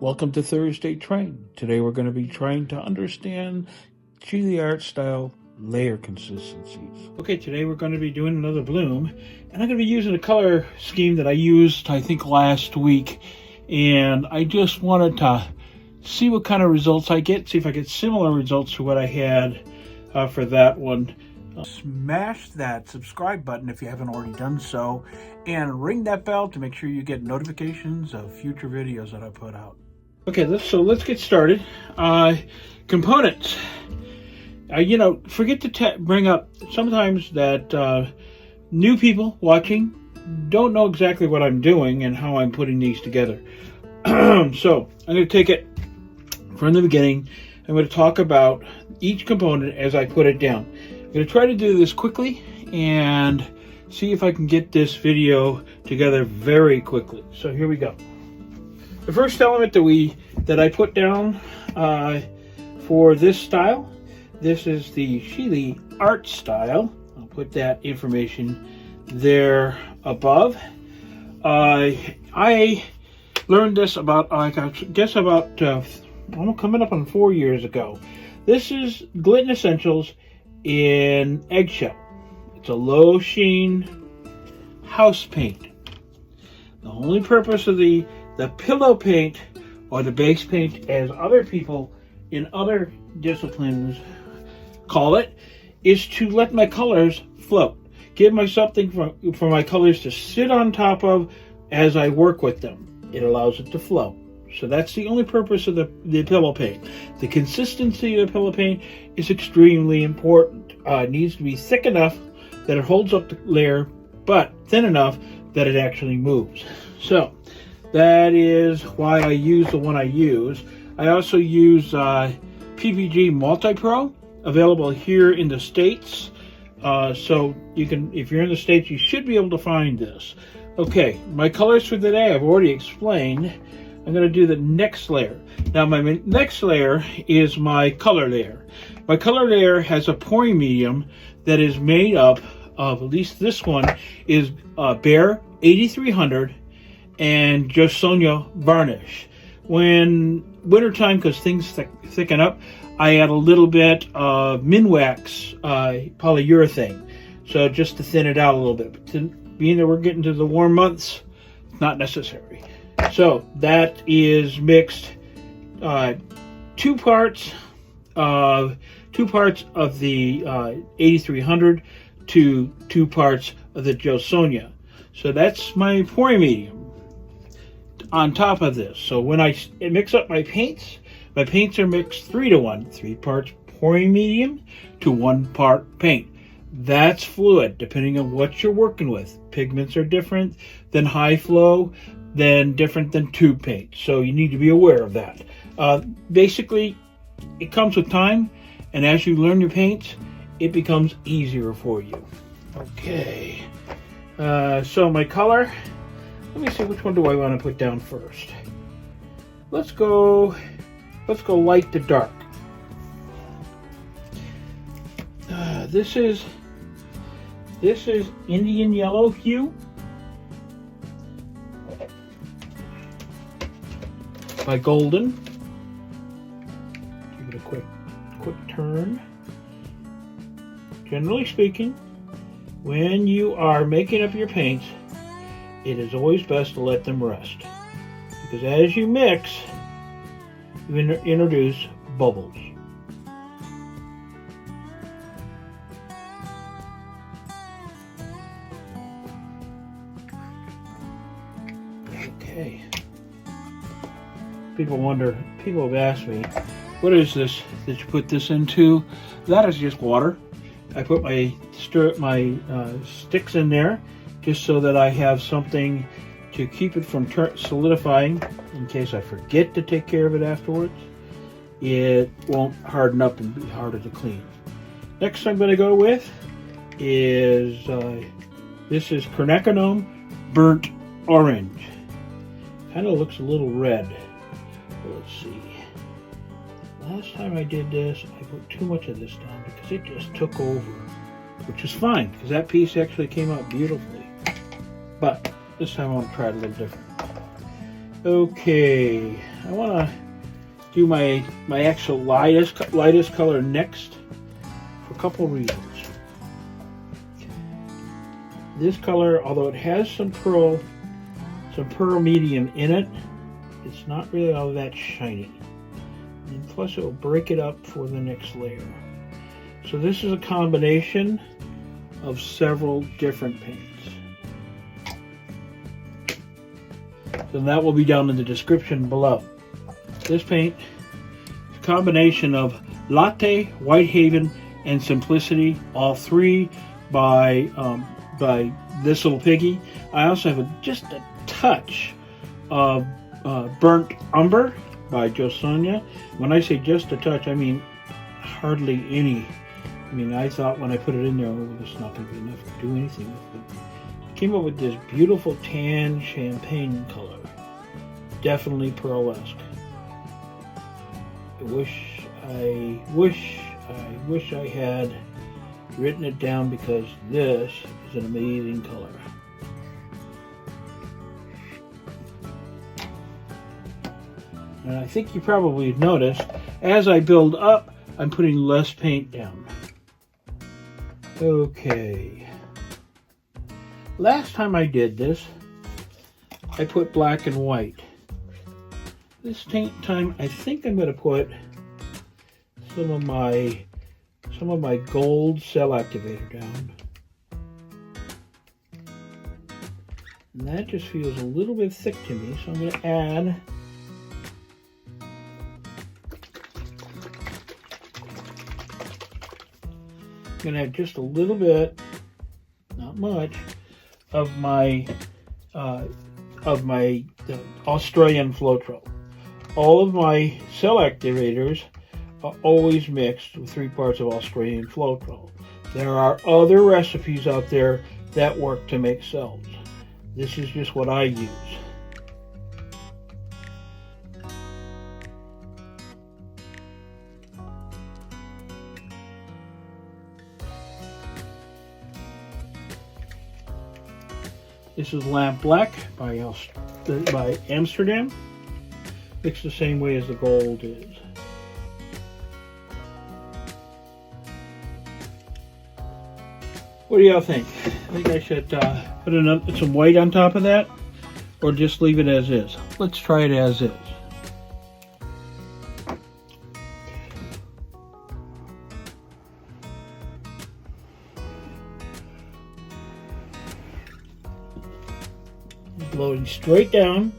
Welcome to Thursday Train. Today we're going to be trying to understand Shelee art style layer consistencies. Okay, today we're going to be doing another bloom, and I'm going to be using a color scheme that I used, I think, last week, and I just wanted to see what kind of results I get, see if I get similar results to what I had for that one. Smash that subscribe button if you haven't already done so, and ring that bell to make sure you get notifications of future videos that I put out. Okay, let's get started. Components. Forget to bring up sometimes that new people watching don't know exactly what I'm doing and how I'm putting these together. So I'm going to take it from the beginning. I'm going to talk about each component as I put it down. I'm going to try to do this quickly and see if I can get this video together very quickly. So here we go. The first element that I put down for this style, this is the Shelee art style. I'll put that information there above. I learned this about, almost coming up on 4 years ago. This is Glitten Essentials in Eggshell. It's a low sheen house paint. The only purpose of the pillow paint or the base paint, as other people in other disciplines call it, is to let my colors float. Give me something for my colors to sit on top of as I work with them. It allows it to flow. So that's the only purpose of the pillow paint. The consistency of the pillow paint is extremely important. It needs to be thick enough that it holds up the layer, but thin enough that it actually moves. So that is why I use the one I use. I also use PPG Multi-Pro, available here in the States. So you can, if you're in the States, you should be able to find this. Okay, my colors for today I've already explained. I'm going to do the next layer. Now my next layer is my color layer. My color layer has a pouring medium that is made up of, at least this one, is Bare 8300 and Josonia varnish. When wintertime, because things thicken up, I add a little bit of Minwax polyurethane, so just to thin it out a little bit. But being that we're getting to the warm months, it's not necessary. So that is mixed 2 parts of the 8300 to 2 parts of the Josonia. So that's my pouring medium on top of this. So when I mix up my paints are mixed 3 to 1, 3 parts pouring medium to 1 part paint. That's fluid, depending on what you're working with. Pigments are different than high flow, different than tube paint. So you need to be aware of that. Basically, it comes with time, and as you learn your paints, it becomes easier for you. Okay, so my color, let me see, which one do I want to put down first? Let's go light to dark. This is Indian yellow hue by Golden. Give it a quick turn. Generally speaking, when you are making up your paints, it is always best to let them rest, because as you mix, you introduce bubbles. Okay. People have asked me, what is this that you put this into? That is just water. I put my sticks in there just so that I have something to keep it from solidifying in case I forget to take care of it afterwards. It won't harden up and be harder to clean. Next I'm going to go with is, this is Quinacridone Burnt Orange. Kind of looks a little red. Let's see. Last time I did this, I put too much of this down because it just took over, which is fine because that piece actually came out beautifully. But this time I want to try it a little different. Okay, I want to do my actual lightest color next for a couple reasons. This color, although it has some pearl medium in it, it's not really all that shiny. And plus it will break it up for the next layer. So this is a combination of several different paints. So that will be down in the description below. This paint is a combination of Latte, Whitehaven, and Simplicity, all three by this little piggy. I also have just a touch of Burnt Umber by Josonia. When I say just a touch, I mean hardly any. I mean, I thought when I put it in there, oh, it's not going to be enough to do anything with it. I came up with this beautiful tan champagne color. Definitely pearlesque. I wish I had written it down, because this is an amazing color. And I think you probably noticed, as I build up, I'm putting less paint down. Okay. Last time I did this, I put black and white. This time, I think I'm going to put some of my gold cell activator down. And that just feels a little bit thick to me, so I'm going to add just a little bit, not much, of my Australian Floetrol. All of my cell activators are always mixed with 3 parts of Australian Floetrol. There are other recipes out there that work to make cells. This is just what I use. This is Lamp Black by Amsterdam. Mixed the same way as the gold is. What do y'all think? I think I should put some white on top of that, or just leave it as is. Let's try it as is. Blowing straight down.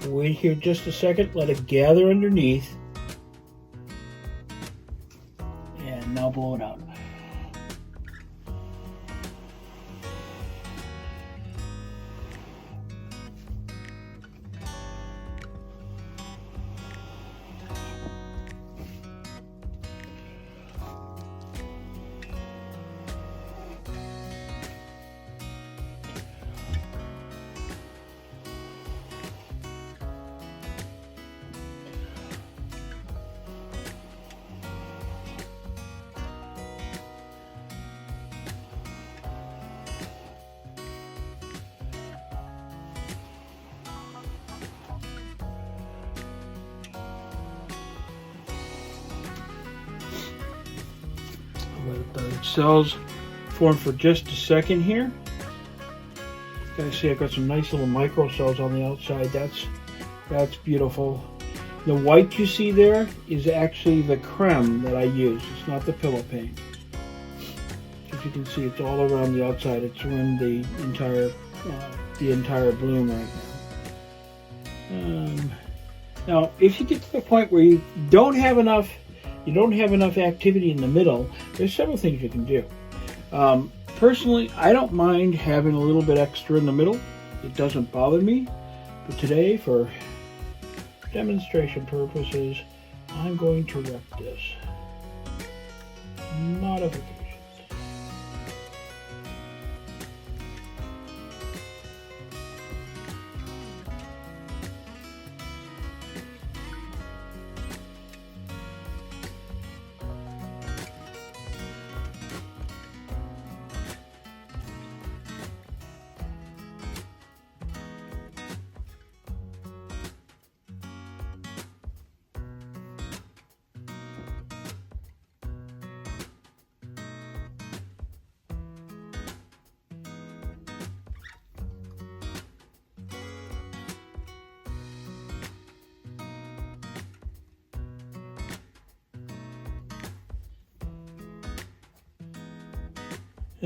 Wait here just a second, let it gather underneath, and now blow it out. Let the cells form for just a second here. You guys see I've got some nice little micro cells on the outside. That's beautiful. The white you see there is actually the crème that I use. It's not the pillow paint. As you can see, it's all around the outside. It's around the entire bloom right now. Now, if you get to the point where you don't have enough activity in the middle, there's several things you can do. Personally, I don't mind having a little bit extra in the middle. It doesn't bother me. But today, for demonstration purposes, I'm going to wrap this. Modifications.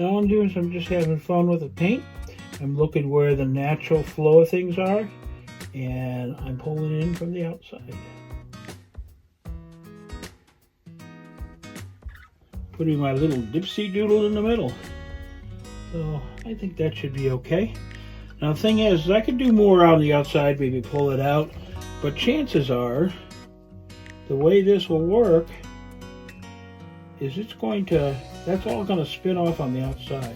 And all I'm doing is I'm just having fun with the paint. I'm looking where the natural flow of things are, and I'm pulling in from the outside. Putting my little dipsy doodle in the middle. So I think that should be okay. Now the thing is, I could do more on the outside, maybe pull it out, but chances are, the way this will work is that's all going to spin off on the outsides.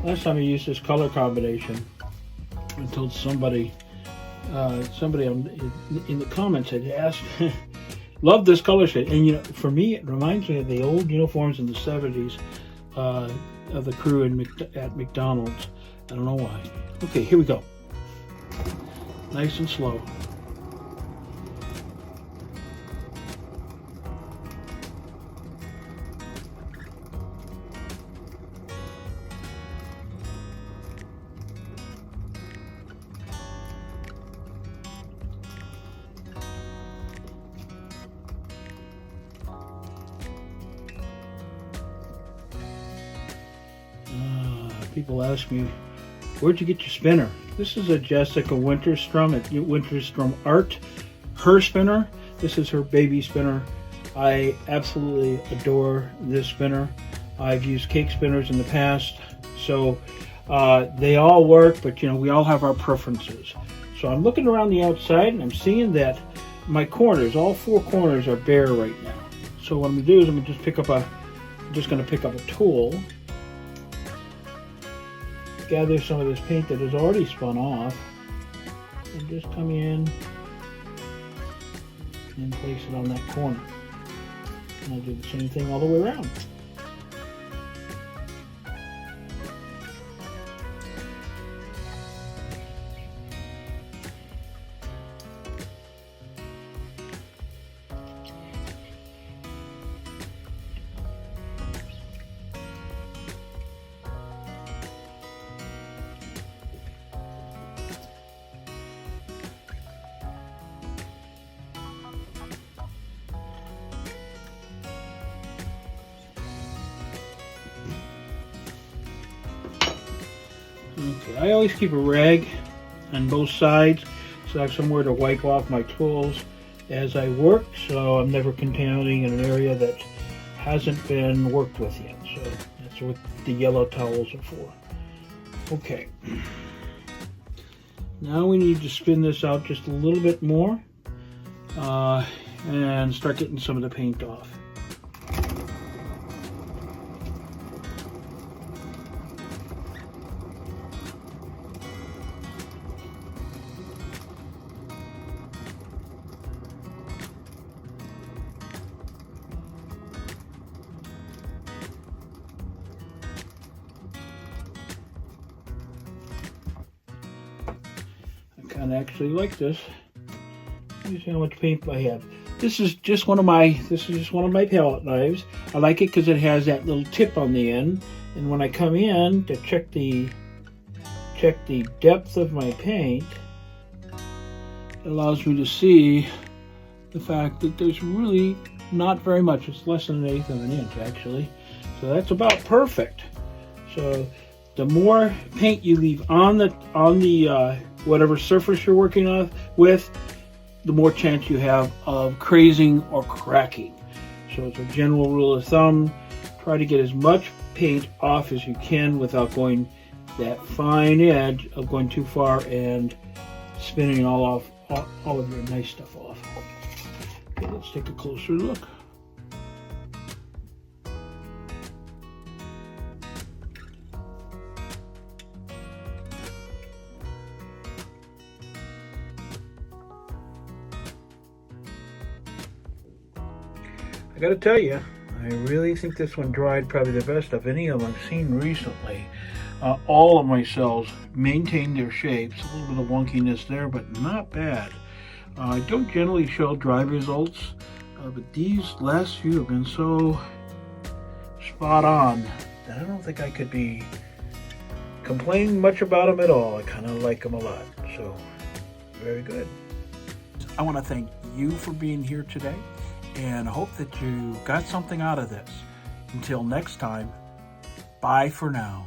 Last time I used this color combination, I told somebody in the comments had asked, love this color shade. And you know, for me, it reminds me of the old uniforms in the 70s of the crew at McDonald's. I don't know why. Okay, here we go. Nice and slow. People ask me, where'd you get your spinner? This is a Jessica Winterstrom at Winterstrom Art. Her spinner. This is her baby spinner. I absolutely adore this spinner. I've used cake spinners in the past, so they all work, but you know, we all have our preferences. So I'm looking around the outside and I'm seeing that my corners, all 4 corners, are bare right now. So what I'm gonna do is I'm just gonna pick up a tool, gather some of this paint that is already spun off, and just come in and place it on that corner. And I'll do the same thing all the way around. Okay, I always keep a rag on both sides so I have somewhere to wipe off my tools as I work, so I'm never contaminating an area that hasn't been worked with yet. So that's what the yellow towels are for. Okay, now we need to spin this out just a little bit more and start getting some of the paint off. I actually like this. Let me see how much paint I have. This is just one of my palette knives. I like it because it has that little tip on the end, and when I come in to check the depth of my paint, it allows me to see the fact that there's really not very much. It's less than 1/8 of an inch actually, so that's about perfect. So the more paint you leave on the whatever surface you're working on with, the more chance you have of crazing or cracking. So it's a general rule of thumb, try to get as much paint off as you can without going that fine edge of going too far and spinning all of your nice stuff off. Okay, let's take a closer look. I gotta tell you, I really think this one dried probably the best of any of them I've seen recently. All of my cells maintained their shapes, a little bit of wonkiness there, but not bad. I don't generally show dry results, but these last few have been so spot on And I don't think I could be complaining much about them at all. I kind of like them a lot. So, very good. I want to thank you for being here today and hope that you got something out of this. Until next time, bye for now.